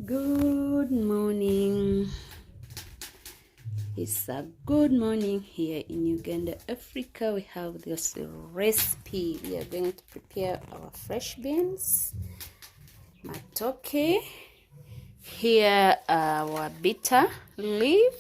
Good morning. It's a good morning here in Uganda, Africa. We have this recipe. We are going to prepare our fresh beans, matoke. Here our bitter leaf.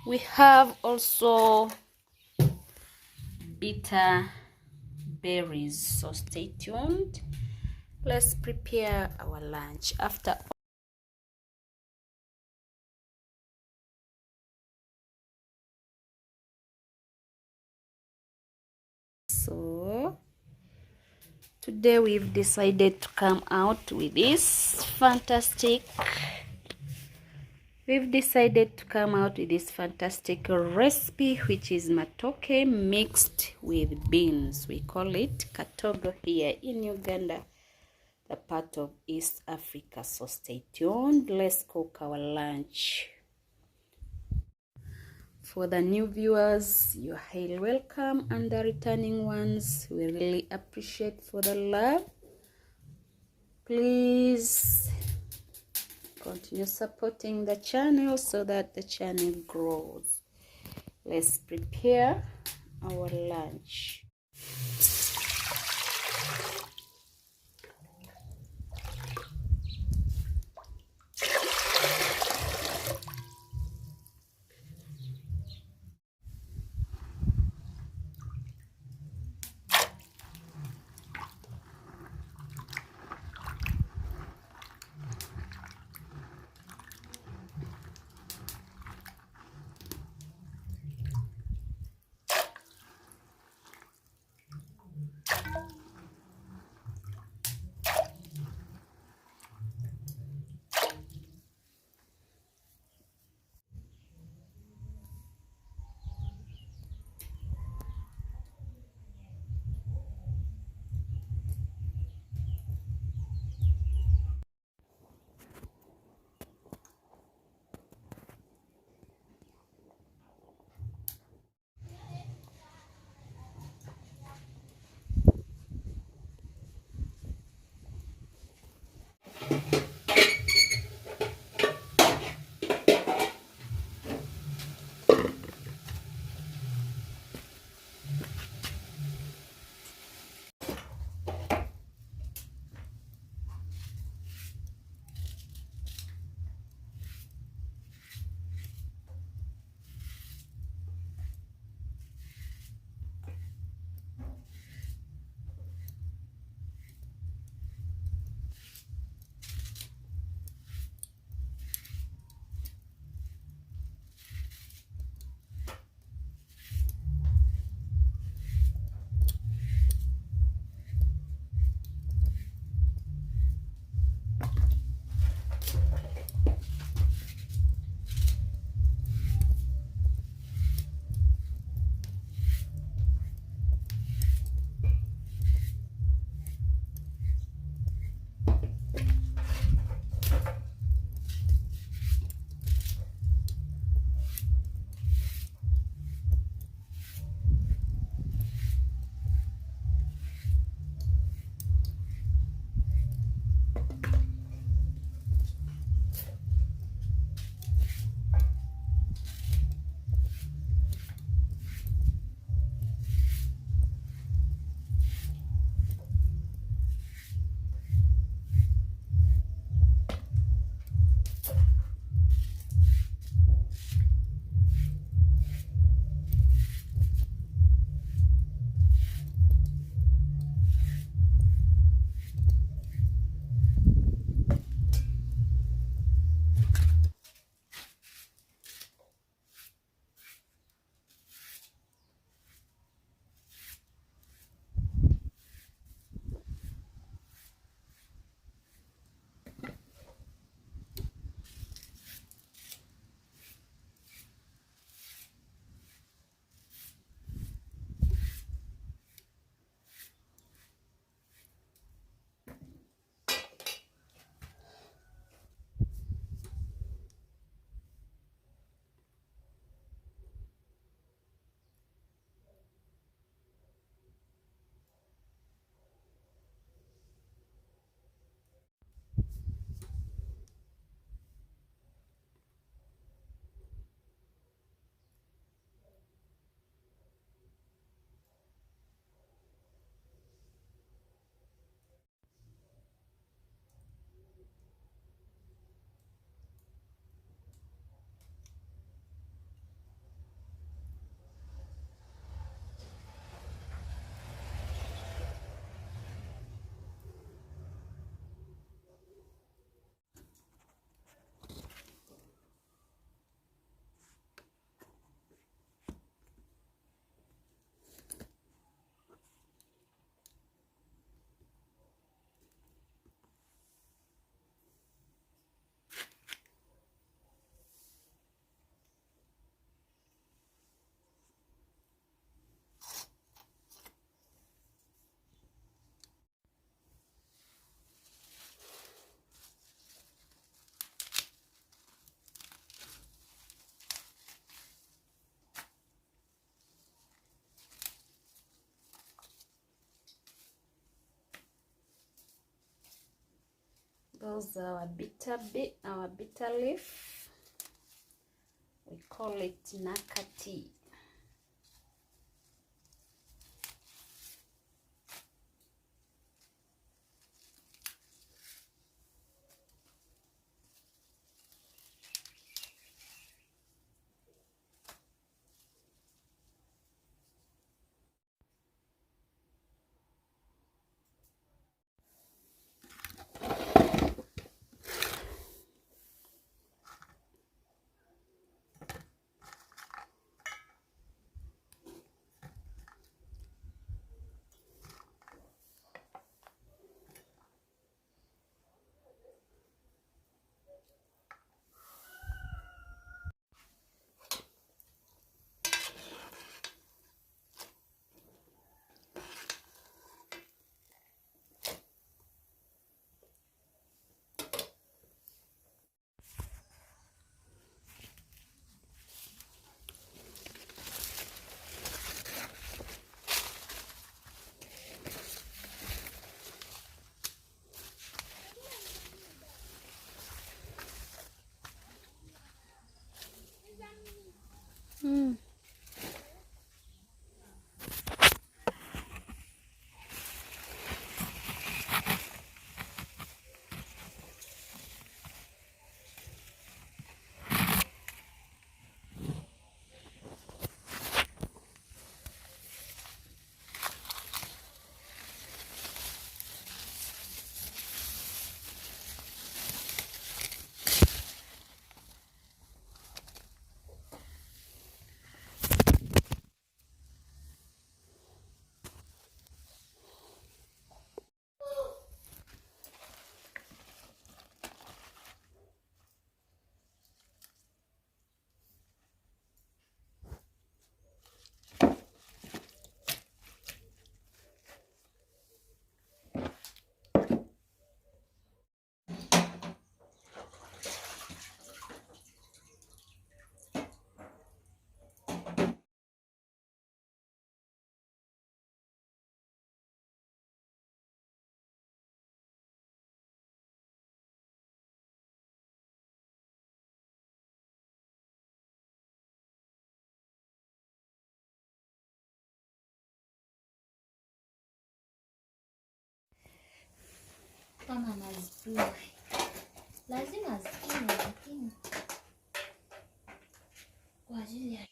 We have also bitter berries. So stay tuned. Let's prepare our lunch. So today we've decided to come out with this fantastic recipe, which is matoke mixed with beans. We call it katogo here in Uganda, the part of East Africa. So stay tuned. Let's cook our lunch. For the new viewers, you're highly welcome, and the returning ones, we really appreciate for the love. Please continue supporting the channel so that the channel grows. Let's prepare our lunch. also our bitter leaf. We call it nakati. Kama nazijua lazima zikiwe, lakini kwa ajili ya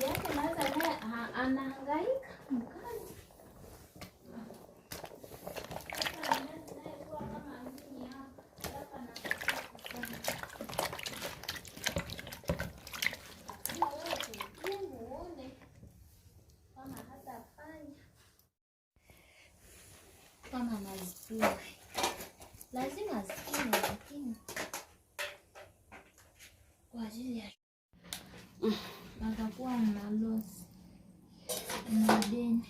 yake naweza naye anahangaika mkali. Kama nazijua lazima zikiwe, lakini kwa ajili ya watakuwa na loss na deni.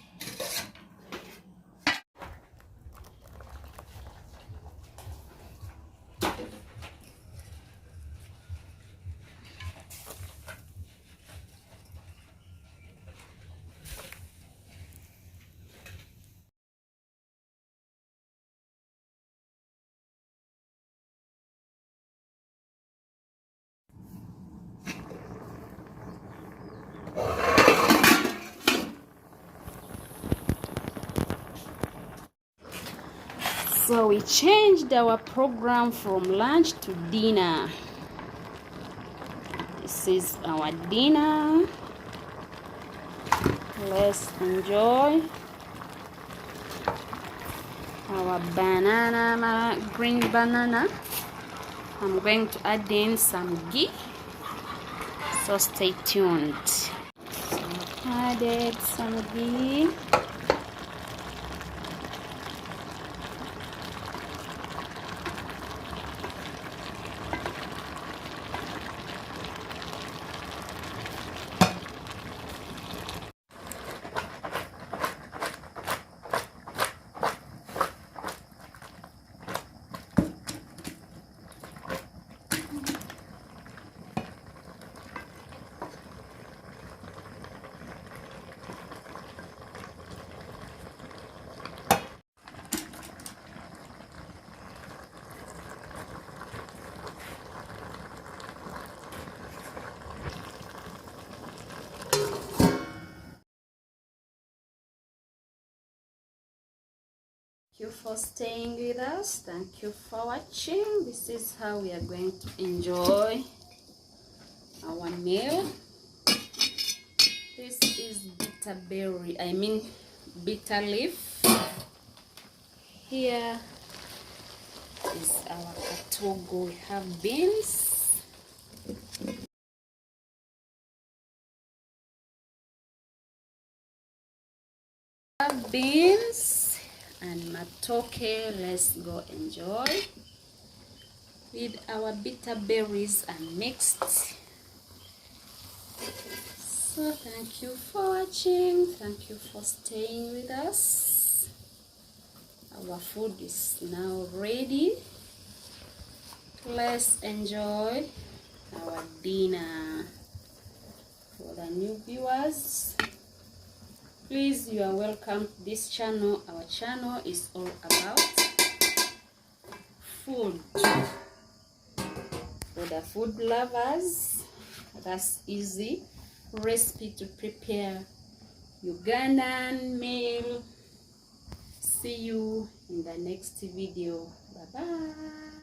So we changed our program from lunch to dinner. This is our dinner. Let's enjoy our banana, green banana. I'm going to add in some ghee, so stay tuned. So I added some ghee. you for staying with us. Thank you for watching. This is how we are going to enjoy our meal. This is bitter berry, bitter leaf. Here is our katogo. We have beans, and matoke. Let's go enjoy with our bitter berries and mixed. So thank you for watching. Thank you for staying with us. Our food is now ready. Let's enjoy our dinner. For the new viewers, please, you are welcome to this channel. Our channel is all about food. For the food lovers, that's easy recipe to prepare Ugandan meal. See you in the next video. Bye bye.